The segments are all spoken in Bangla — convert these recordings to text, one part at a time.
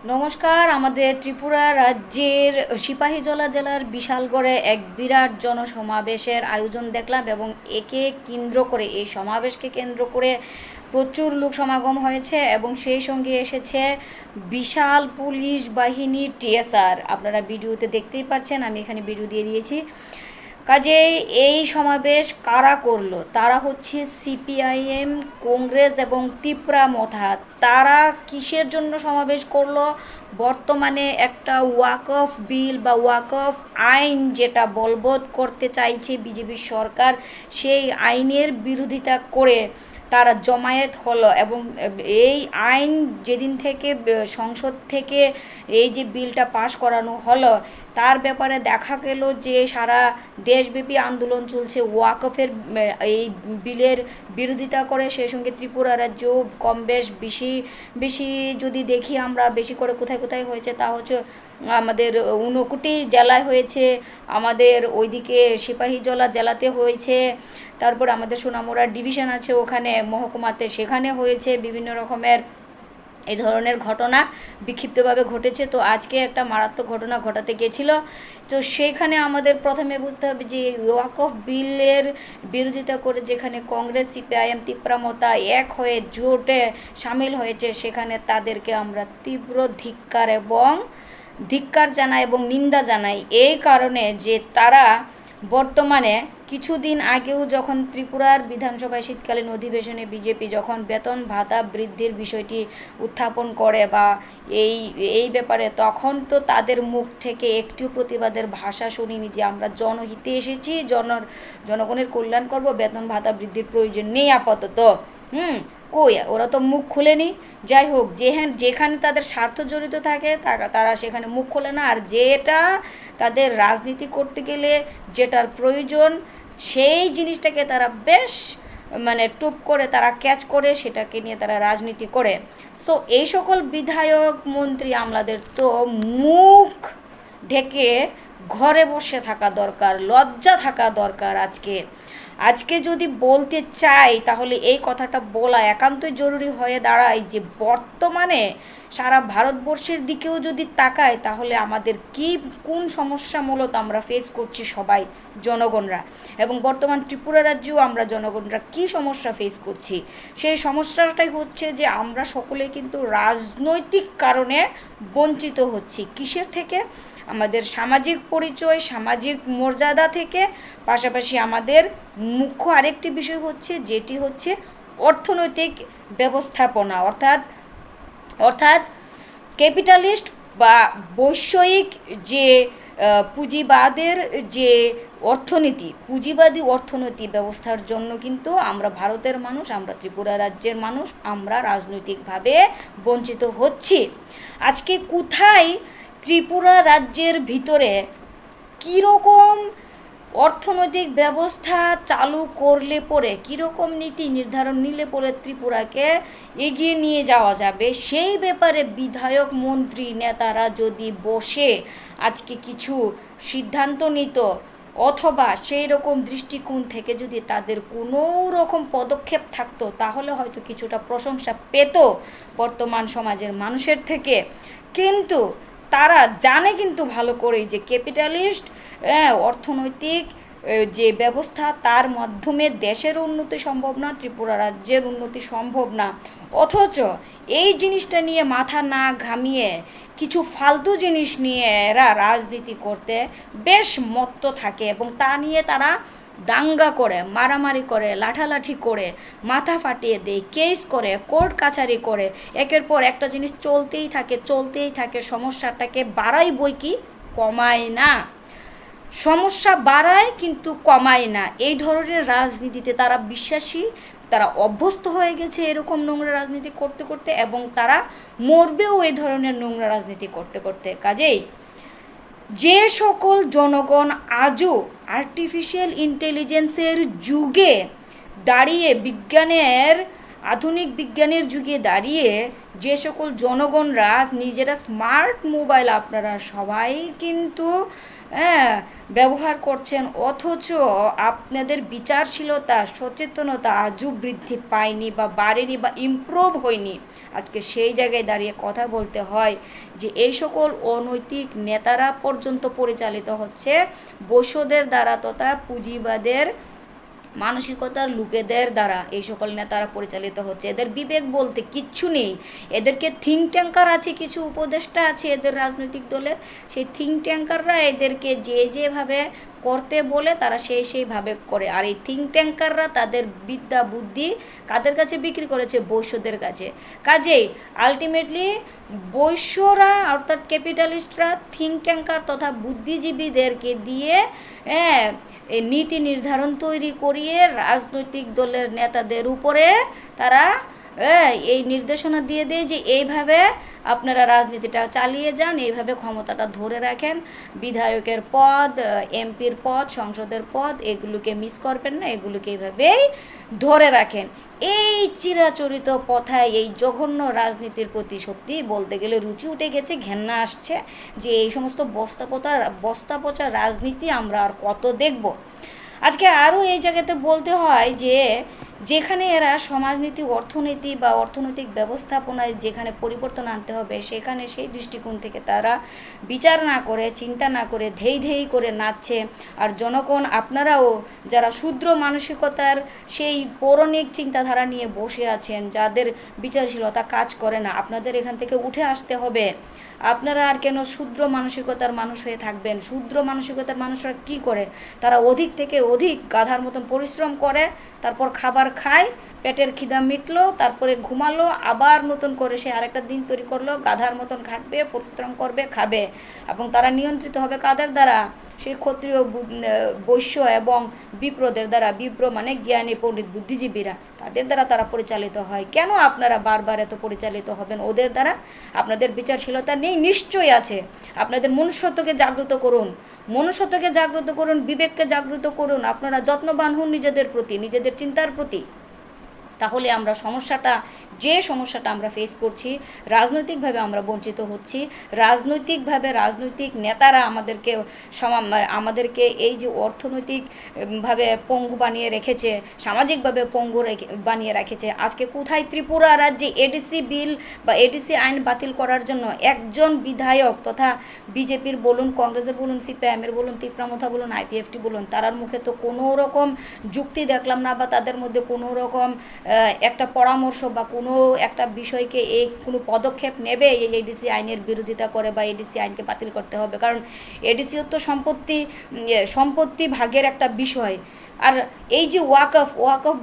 নমস্কার। আমাদের ত্রিপুরা রাজ্যের সিপাহীজলা জেলার বিশালগড়ে এক বিরাট জনসমাবেশের আয়োজন দেখলাম এবং একে কেন্দ্র করে এই সমাবেশকে কেন্দ্র করে প্রচুর লোক সমাগম হয়েছে এবং সেই সঙ্গে এসেছে বিশাল পুলিশ বাহিনী টিএসআর। আপনারা ভিডিওতে দেখতেই পাচ্ছেন, আমি এখানে ভিডিও দিয়ে দিয়েছি। কাজেই এই সমাবেশ কারা করলো? তারা হচ্ছে সিপিআইএম, কংগ্রেস এবং ত্রিপুরা মথা। তারা কিসের জন্য সমাবেশ করলো? বর্তমানে একটা ওয়াকফ বিল বা ওয়াকফ আইন যেটা বলবৎ করতে চাইছে বিজেপি সরকার, সেই আইনের বিরোধিতা করে তারা জমায়েত হলো এবং এই আইন যেদিন থেকে সংসদ থেকে এই যে বিলটা পাশ করানো হলো, তার ব্যাপারে দেখা গেল যে সারা দেশব্যাপী আন্দোলন চলছে ওয়াকফের এই বিলের বিরোধিতা করে। সেই সঙ্গে ত্রিপুরা রাজ্য কম বেশ বেশি বেশি যদি দেখি আমরা, বেশি করে কোথায় কোথায় হয়েছে তা হচ্ছে আমাদের ঊনকোটি জেলায় হয়েছে, আমাদের ওইদিকে সিপাহীজলা জেলাতে হয়েছে, তারপর আমাদের সোনামুড়া ডিভিশন আছে ওখানে মহকুমাতে, সেখানে হয়েছে। বিভিন্ন রকমের এই ধরনের ঘটনা বিক্ষিপ্তভাবে ঘটেছে। তো আজকে একটা মারাত্মক ঘটনা ঘটাতে গেছিল। তো সেইখানে আমাদের প্রথমে বুঝতে হবে যে ওয়াকফ বিলের বিরোধিতা করে যেখানে কংগ্রেস, সিপিআইএম, ত্রিপুরামতা এক হয়ে জোটে সামিল হয়েছে, সেখানে তাদেরকে আমরা তীব্র ধিক্কার জানাই এবং নিন্দা জানাই। এই কারণে যে তারা বর্তমানে কিছুদিন আগেও যখন ত্রিপুরার বিধানসভায় শীতকালীন অধিবেশনে বিজেপি যখন বেতন ভাতা বৃদ্ধির বিষয়টি উত্থাপন করে বা এই এই ব্যাপারে, তখন তো তাদের মুখ থেকে একটিও প্রতিবাদের ভাষা শুনিনি যে আমরা জনহিতে এসেছি, জনগণের কল্যাণ করব, বেতন ভাতা বৃদ্ধির প্রয়োজন নেই আপাতত। কই, ওরা তো মুখ খুলেনি। যাই হোক, যেখানে তাদের স্বার্থ জড়িত থাকে তারা সেখানে মুখ খোলে না, আর যেটা তাদের রাজনীতি করতে গেলে যেটার প্রয়োজন সেই জিনিসটাকে তারা বেশ টুপ করে তারা ক্যাচ করে সেটাকে নিয়ে তারা রাজনীতি করে। সো এই সকল বিধায়ক মন্ত্রী আমলাদের তো মুখ ঢেকে ঘরে বসে থাকা দরকার, লজ্জা থাকা দরকার। আজকে যদি বলতে চাই তাহলে এই কথাটা বলা একান্তই জরুরি হয়ে দাঁড়ায় যে বর্তমানে সারা ভারতবর্ষের দিকেও যদি তাকায় তাহলে আমাদের কোন সমস্যা মূলত আমরা ফেস করছি সবাই জনগণরা, এবং বর্তমান ত্রিপুরা রাজ্যেও আমরা জনগণরা কি সমস্যা ফেস করছি। সেই সমস্যাটাই হচ্ছে যে আমরা সকলে কিন্তু রাজনৈতিক কারণে বঞ্চিত হচ্ছি। কিসের থেকে? আমাদের সামাজিক পরিচয়, সামাজিক মর্যাদা থেকে, পাশাপাশি আমাদের মুখ্য আরেকটি বিষয় হচ্ছে যেটি হচ্ছে অর্থনৈতিক ব্যবস্থাপনা, অর্থাৎ ক্যাপিটালিস্ট বা বৈষয়িক যে পুঁজিবাদের যে পুঁজিবাদী অর্থনীতি ব্যবস্থার জন্য কিন্তু আমরা ভারতের মানুষ, আমরা ত্রিপুরা রাজ্যের মানুষ, আমরা রাজনৈতিকভাবে বঞ্চিত হচ্ছি। আজকে কোথায় ত্রিপুরা রাজ্যের ভিতরে কীরকম অর্থনৈতিক ব্যবস্থা চালু করলে পরে, কীরকম নীতি নির্ধারণ নিলে পরে ত্রিপুরাকে এগিয়ে নিয়ে যাওয়া যাবে, সেই ব্যাপারে বিধায়ক, মন্ত্রী, নেতারা যদি বসে আজকে কিছু সিদ্ধান্ত নিত অথবা সেই রকম দৃষ্টিকোণ থেকে যদি তাদের কোনো রকম পদক্ষেপ থাকতো, তাহলে হয়তো কিছুটা প্রশংসা পেত বর্তমান সমাজের মানুষের থেকে। কিন্তু তারা জানে কিন্তু ভালো করেই যে ক্যাপিটালিস্ট অর্থনৈতিক যে ব্যবস্থা, তার মাধ্যমে দেশের উন্নতি সম্ভব না, ত্রিপুরা রাজ্যের উন্নতি সম্ভব না। অথচ এই জিনিসটা নিয়ে মাথা না ঘামিয়ে কিছু ফালতু জিনিস নিয়ে এরা রাজনীতি করতে বেশ মত্ত থাকে এবং তা নিয়ে তারা দাঙ্গা করে, মারামারি করে, লাঠালাঠি করে, মাথা ফাটিয়ে দেয়, কেস করে, কোর্ট কাছারি করে, একের পর একটা জিনিস চলতেই থাকে। সমস্যাটাকে বাড়াই বই কি কমায় না, সমস্যা বাড়ায় কিন্তু কমায় না। এই ধরনের রাজনীতিতে তারা বিশ্বাসী, তারা অভ্যস্ত হয়ে গেছে এরকম নোংরা রাজনীতি করতে করতে, এবং তারা মরবেও এই ধরনের নোংরা রাজনীতি করতে করতে। কাজেই যে সকল জনগণ আজও আর্টিফিশিয়াল ইন্টেলিজেন্সের যুগে দাঁড়িয়ে বিজ্ঞানের আধুনিক বিজ্ঞানের যুগে দাঁড়িয়ে যে সকল জনগণরা নিজেরা স্মার্ট মোবাইল আপনারা সবাই কিন্তু হ্যাঁ ব্যবহার করছেন, অথচ আপনাদের বিচারশীলতা সচেতনতা আজও বৃদ্ধি পায়নি বা বাড়েনি বা ইমপ্রুভ হয়নি। আজকে সেই জায়গায় দাঁড়িয়ে কথা বলতে হয় যে এই সকল অনৈতিক নেতারা পর্যন্ত পরিচালিত হচ্ছে বৈশ্যদের দ্বারা তথা পুঁজিবাদের মানসিকতার লোকেদের দ্বারা। এই সকল নেতারা পরিচালিত হচ্ছে, এদের বিবেক বলতে কিচ্ছু নেই। এদেরকে থিঙ্ক ট্যাঙ্কার আছে, কিছু উপদেষ্টা আছে এদের রাজনৈতিক দলের, সেই থিঙ্ক ট্যাঙ্কাররা এদেরকে যেভাবে করতে বলে তারা সেইভাবে করে। আর এই থিঙ্ক ট্যাঙ্কাররা তাদের বিদ্যা বুদ্ধি কাদের কাছে বিক্রি করেছে? বৈশ্যদের কাছে। কাজেই আলটিমেটলি বৈশ্যরা অর্থাৎ ক্যাপিটালিস্টরা থিঙ্ক ট্যাঙ্কার তথা বুদ্ধিজীবীদেরকে দিয়ে এই নীতি নির্ধারণ তৈরি করিয়ে রাজনৈতিক দলের নেতাদের উপরে তারা এই নির্দেশনা দিয়ে দেয় যে এইভাবে আপনারা রাজনীতিটা চালিয়ে যান, এইভাবে ক্ষমতাটা ধরে রাখেন, বিধায়কের পদ, এমপির পদ, সংসদের পদ এগুলোকে মিস করবেন না, এগুলোকে এইভাবেই ধরে রাখেন। এই চিরাচরিত পথায় এই জঘন্য রাজনীতির প্রতি সত্যি বলতে গেলে রুচি উঠে গেছে, ঘেন্না আসছে যে এই সমস্ত বস্তা পচা রাজনীতি আমরা আর কত দেখব। আজকে আরও এই জায়গাতে বলতে হয় যে যেখানে এরা সমাজনীতি অর্থনীতি বা অর্থনৈতিক ব্যবস্থাপনায় যেখানে পরিবর্তন আনতে হবে সেখানে সেই দৃষ্টিকোণ থেকে তারা বিচার না করে চিন্তা না করে ধেই করে নাচছে। আর জনগণ আপনারাও যারা ক্ষুদ্র মানসিকতার সেই পৌরাণিক চিন্তাধারা নিয়ে বসে আছেন, যাদের বিচারশীলতা কাজ করে না, আপনাদের এখান থেকে উঠে আসতে হবে। আপনারা আর কেন ক্ষুদ্র মানসিকতার মানুষ হয়ে থাকবেন? ক্ষুদ্র মানসিকতার মানুষরা কি করে? তারা অধিক থেকে অধিক গাধার মতন পরিশ্রম করে, তারপর খাবার খায়, পেটের খিদা মিটলো, তারপরে ঘুমালো, আবার নতুন করে সে আরেকটা দিন তৈরি করলো, গাধার মতন খাটবে, পরিশ্রম করবে, খাবে। এবং তারা নিয়ন্ত্রিত হবে কাদের দ্বারা? সেই ক্ষত্রিয় বৈশ্য এবং বিপ্রদের দ্বারা। বিপ্র মানে জ্ঞানী পণ্ডিত বুদ্ধিজীবীরা, তাদের দ্বারা তারা পরিচালিত হয়। কেন আপনারা বারবার এত পরিচালিত হবেন ওদের দ্বারা? আপনাদের বিচারশীলতা নেই? নিশ্চয়ই আছে। আপনাদের মনুষ্যত্বকে জাগ্রত করুন, মনুষ্যত্বকে জাগ্রত করুন, বিবেককে জাগ্রত করুন। আপনারা যত্নবান হন নিজেদের প্রতি, নিজেদের চিন্তার প্রতি। তাহলে আমরা যে সমস্যাটা আমরা ফেস করছি, রাজনৈতিকভাবে আমরা বঞ্চিত হচ্ছি, রাজনৈতিক নেতারা আমাদেরকে এই যে অর্থনৈতিকভাবে পঙ্গু বানিয়ে রেখেছে, সামাজিকভাবে পঙ্গু বানিয়ে রেখেছে। আজকে কোথায় ত্রিপুরা রাজ্যে এডিসি বিল বা এডিসি আইন বাতিল করার জন্য একজন বিধায়ক তথা বিজেপির বলুন, কংগ্রেসের বলুন, সিপিআইএমের বলুন, তীব্রামথা বলুন, আইপিএফটি বলুন, তারার মুখে তো কোনো রকম যুক্তি দেখলাম না, বা তাদের মধ্যে কোনো রকম একটা পরামর্শ বা কোনো একটা বিষয়কে কোনো পদক্ষেপ নেবে এই এডিসি আইনের বিরোধিতা করে বা এডিসি আইনকে বাতিল করতে হবে। কারণ এডিসিও তো সম্পত্তি ভাগের একটা বিষয়। আর এই যে ওয়াকফ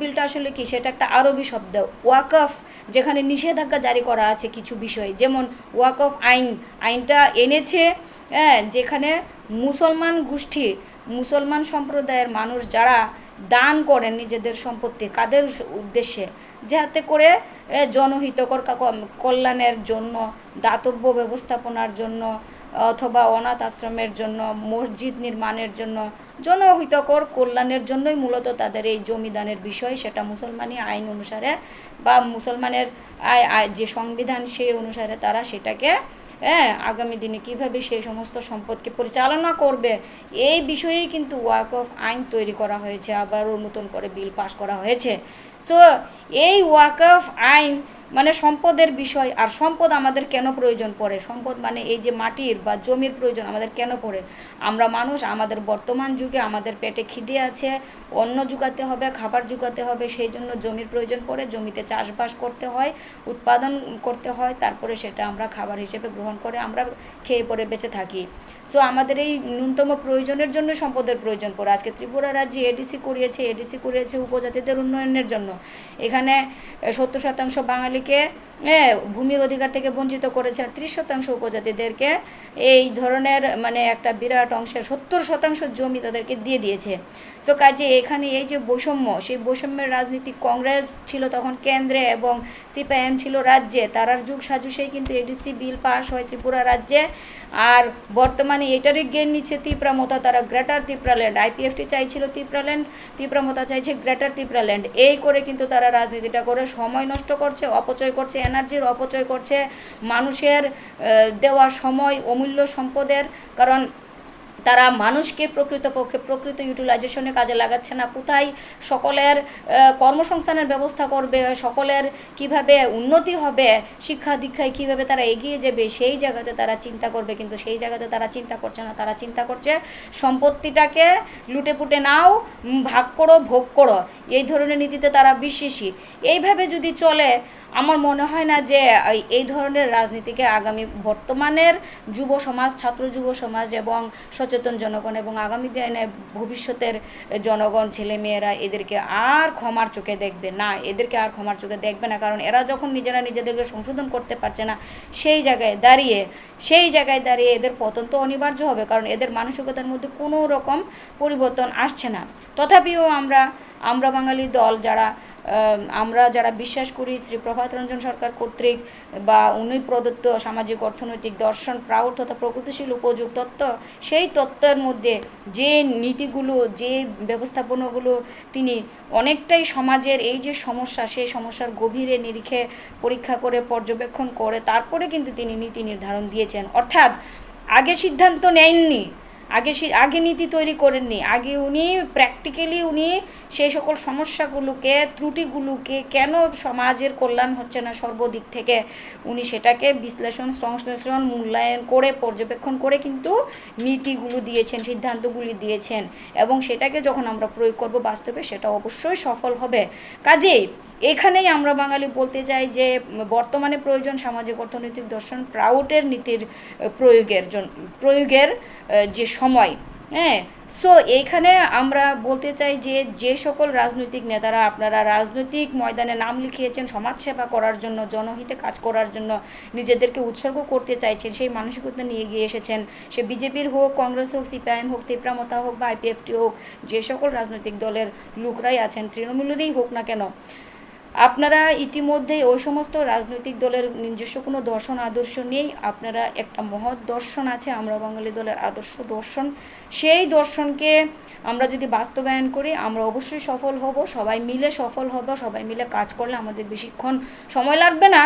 বিলটা আসলে কি? সেটা একটা আরবি শব্দ। ওয়াকফ যেখানে নিষেধাজ্ঞা জারি করা আছে কিছু বিষয়, যেমন ওয়াকফ আইনটা এনেছে যেখানে মুসলমান সম্প্রদায়ের মানুষ যারা দান করেন নিজেদের সম্পত্তি, কাদের উদ্দেশ্যে? যাতে করে জনহিতকর কল্যাণের জন্য, দাতব্য ব্যবস্থাপনার জন্য, অথবা অনাথ আশ্রমের জন্য, মসজিদ নির্মাণের জন্য, জনহিতকর কল্যাণের জন্যই মূলত তাদের এই জমিদানের বিষয়। সেটা মুসলমানি আইন অনুসারে বা মুসলমানের যে সংবিধান সেই অনুসারে তারা সেটাকে আগামী দিনে কীভাবে সেই সমস্ত সম্পদকে পরিচালনা করবে এই বিষয়েই কিন্তু ওয়াকফ আইন তৈরি করা হয়েছে, আবারও নতুন করে বিল পাস করা হয়েছে। সো এই ওয়াকফ আইন মানে সম্পদের বিষয়। আর সম্পদ আমাদের কেন প্রয়োজন পড়ে? সম্পদ মানে এই যে মাটির বা জমির প্রয়োজন আমাদের কেন পড়ে? আমরা মানুষ, আমাদের বর্তমান যুগে আমাদের পেটে খিদে আছে, অন্ন জোগাতে হবে, খাবার জোগাতে হবে, সেই জন্য জমির প্রয়োজন পড়ে। জমিতে চাষবাস করতে হয়, উৎপাদন করতে হয়, তারপরে সেটা আমরা খাবার হিসেবে গ্রহণ করে আমরা খেয়ে পরে বেঁচে থাকি। সো আমাদের এই ন্যূনতম প্রয়োজনের জন্য সম্পদের প্রয়োজন পড়ে। আজকে ত্রিপুরা রাজ্যে এডিসি করিয়েছে উপজাতিদের উন্নয়নের জন্য। এখানে 70% বাঙালি বাঙালিকে ভূমির অধিকার থেকে বঞ্চিত করেছে, আর 30% উপজাতিদেরকে এই ধরনের মানে একটা বিরাট অংশের 70% জমি তাদেরকে দিয়ে দিয়েছে। সো কাজে এখানে এই যে বৈষম্য, সেই বৈষম্যের রাজনীতি কংগ্রেস ছিল তখন কেন্দ্রে এবং সিপিআইএম ছিল রাজ্যে, তারার যুগ সাজুসেই কিন্তু এডিসি বিল পাস হয় ত্রিপুরা রাজ্যে। আর বর্তমানে এটারই গেন নিচ্ছে তীব্রামতা, তারা গ্রেটার ত্রিপুরাল্যান্ড, আইপিএফটি চাইছিল ত্রিপুরাল্যান্ড, তীব্রামতা চাইছে গ্রেটার ত্রিপুরাল্যান্ড। এই করে কিন্তু তারা রাজনীতিটা করে সময় নষ্ট করছে, অপচয় করছে, এনার্জির অপচয় করছে, মানুষের দেওয়া সময় অমূল্য সম্পদের, কারণ তারা মানুষকে প্রকৃতপক্ষে প্রকৃত ইউটিলাইজেশনে কাজে লাগাচ্ছে না। কোথায় সকলের কর্মসংস্থানের ব্যবস্থা করবে, সকলের কিভাবে উন্নতি হবে, শিক্ষা দীক্ষায় কিভাবে তারা এগিয়ে যাবে, সেই জায়গাতে তারা চিন্তা করবে, কিন্তু সেই জায়গাতে তারা চিন্তা করছে না। তারা চিন্তা করছে সম্পত্তিটাকে লুটে পুটে নাও, ভাগ করো, ভোগ করো, এই ধরনের নীতিতে তারা বিশ্বাসী। এইভাবে যদি চলে, আমার মনে হয় না যে এই ধরনের রাজনীতিকে আগামী বর্তমানের যুব সমাজ, ছাত্র যুব সমাজ এবং সচেতন জনগণ এবং আগামী দিনে ভবিষ্যতের জনগণ, ছেলেমেয়েরা এদেরকে আর ক্ষমার চোখে দেখবে না, এদেরকে আর ক্ষমার চোখে দেখবে না। কারণ এরা যখন নিজেরা নিজেদেরকে সংশোধন করতে পারছে না, সেই জায়গায় দাঁড়িয়ে এদের পতন তো অনিবার্য হবে, কারণ এদের মানসিকতার মধ্যে কোনো রকম পরিবর্তন আসছে না। তথাপিও আমরা বাঙালি দল আমরা যারা বিশ্বাস করি শ্রী প্রভাত রঞ্জন সরকার কর্তৃক বা উনি প্রদত্ত সামাজিক অর্থনৈতিক দর্শন প্রাউড তথা প্রগতিশীল উপযোগ তত্ত্ব, সেই তত্ত্বের মধ্যে যে নীতিগুলো, যে ব্যবস্থাপনাগুলো তিনি অনেকটাই সমাজের এই যে সমস্যা, সেই সমস্যার গভীরে নিরিখে পরীক্ষা করে পর্যবেক্ষণ করে তারপরে কিন্তু তিনি নীতি নির্ধারণ দিয়েছেন। অর্থাৎ আগে সিদ্ধান্ত নেননি, আগে নীতি তৈরি করেননি, আগে উনি প্র্যাকটিক্যালি সেই সকল সমস্যাগুলোকে, ত্রুটিগুলোকে, কেন সমাজের কল্যাণ হচ্ছে না সর্বদিক থেকে, উনি সেটাকে বিশ্লেষণ, সংশ্লেষণ, মূল্যায়ন করে পর্যবেক্ষণ করে কিন্তু নীতিগুলো দিয়েছেন, সিদ্ধান্তগুলি দিয়েছেন, এবং সেটাকে যখন আমরা প্রয়োগ করব বাস্তবে, সেটা অবশ্যই সফল হবে। কাজেই এখানেই আমরা বাঙালি বলতে চাই যে বর্তমানে প্রয়োজন সামাজিক অর্থনৈতিক দর্শন প্রাউডের নীতির প্রয়োগের যে সময়। সো এইখানে আমরা বলতে চাই যে সকল রাজনৈতিক নেতারা আপনারা রাজনৈতিক ময়দানে নাম লিখিয়েছেন সমাজসেবা করার জন্য, জনহিতে কাজ করার জন্য নিজেদেরকে উৎসর্গ করতে চাইছেন, সেই মানসিকতা নিয়ে গিয়ে এসেছেন, সে বিজেপির হোক, কংগ্রেস হোক, সিপিআইএম হোক, তীব্রামতা হোক বা আইপিএফটি হোক, যে সকল রাজনৈতিক দলের লোকরাই আছেন, তৃণমূলেরই হোক না কেন, আপনারা ইতিমধ্যেই ওই সমস্ত রাজনৈতিক দলের নিজস্ব কোনো দর্শন আদর্শ নেই, আপনারা একটা মহৎ দর্শন আছে আমরা বাঙালি দলের আদর্শ দর্শন। সেই দর্শনকে আমরা যদি বাস্তবায়ন করি, আমরা অবশ্যই সফল হব, সবাই মিলে সফল হব, সবাই মিলে কাজ করলে আমাদের বেশিক্ষণ সময় লাগবে না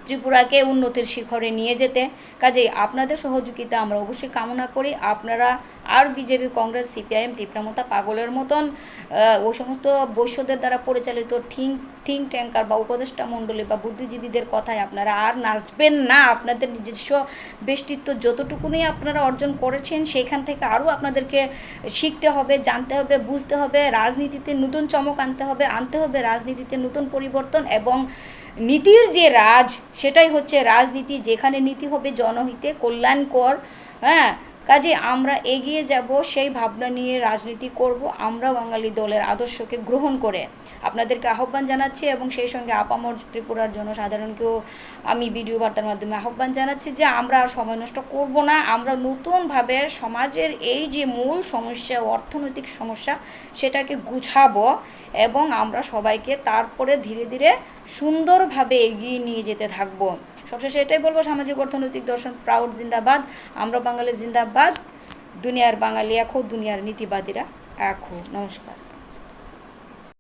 ত্রিপুরাকে উন্নতির শিখরে নিয়ে যেতে। কাজেই আপনাদের সহযোগিতা আমরা অবশ্যই কামনা করি। আপনারা আর বিজেপি, কংগ্রেস, সিপিআইএম, তীব্রামতা পাগলের মতন ওই সমস্ত বৈশ্যদের দ্বারা পরিচালিত থিঙ্ক ট্যাঙ্কার বা উপদেষ্টা মণ্ডলী বা বুদ্ধিজীবীদের কথায় আপনারা আর নাচবেন না। আপনাদের নিজস্ব ব্যক্তিত্ব যতটুকুনি আপনারা অর্জন করেছেন, সেখান থেকে আরও আপনাদেরকে শিখতে হবে, জানতে হবে, বুঝতে হবে, রাজনীতিতে নতুন চমক আনতে হবে রাজনীতিতে নতুন পরিবর্তন, এবং নীতির যে রাজ, সেটাই হচ্ছে রাজনীতি, যেখানে নীতি হবে জনহিতে, কল্যাণকর। কাজে আমরা এগিয়ে যাব, সেই ভাবনা নিয়ে রাজনীতি করব, আমরা বাঙালি দলের আদর্শকে গ্রহণ করে। আপনাদেরকে আহ্বান জানাচ্ছি এবং সেই সঙ্গে আপামর ত্রিপুরার জনসাধারণকেও আমি ভিডিও বার্তার মাধ্যমে আহ্বান জানাচ্ছি যে আমরা আর সময় নষ্ট করব না। আমরা নতুনভাবে সমাজের এই যে মূল সমস্যা, অর্থনৈতিক সমস্যা, সেটাকে গুছাবো এবং আমরা সবাইকে তারপরে ধীরে ধীরে সুন্দরভাবে এগিয়ে নিয়ে যেতে থাকবো। সবশেষে এটাই বলবো, সামাজিক অর্থনৈতিক দর্শন প্রাউড জিন্দাবাদ, আমরা বাঙালি জিন্দাবাদ, দুনিয়ার বাঙালি এক হো, দুনিয়ার নীতিবাদীরা এক হো। নমস্কার।